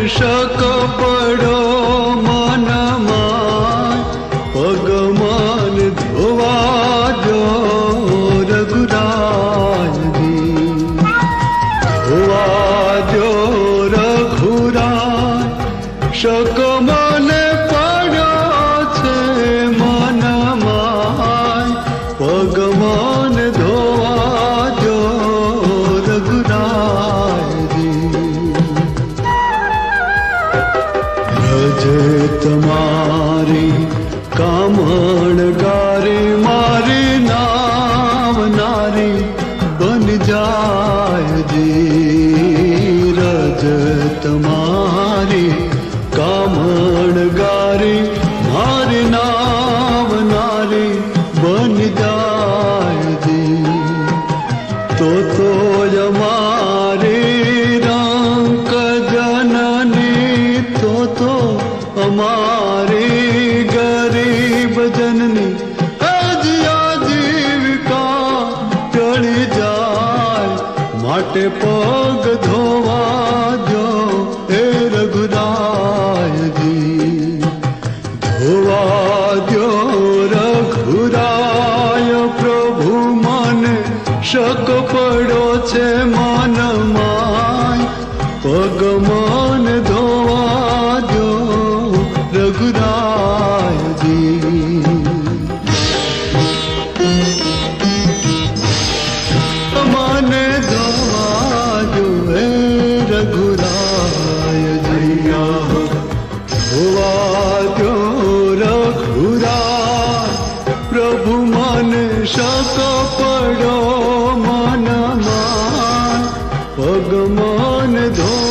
શક પડો મનમાં પગમન ધોવા જો રઘુરાયજી ધોવા જો રઘુરાય શક મને પડ્યો છે મનમાં પગમન ધોવા જો તમારી કામણ ગારી મારી નાવનારી બન જાય જી રજ તમારી કામણ ગારી મારી નાવનારી બન જાય જી તો અમારી રંક જનની તો અમારી ગરીબ જનની આજીવિકા ટળી જાય માટે પગ ધોવા જો હે રઘુરાયજી ધોવા જો રઘુરાય પ્રભુ મને શક પડ્યો છે મનમાં પગમન ધોવા જો રઘુરાયજી મને ધોવા જો હે રઘુરાયજી ધોવા જો રઘુરાય પ્રભુ મને શક પડ્યો મનમાં પગમન ધો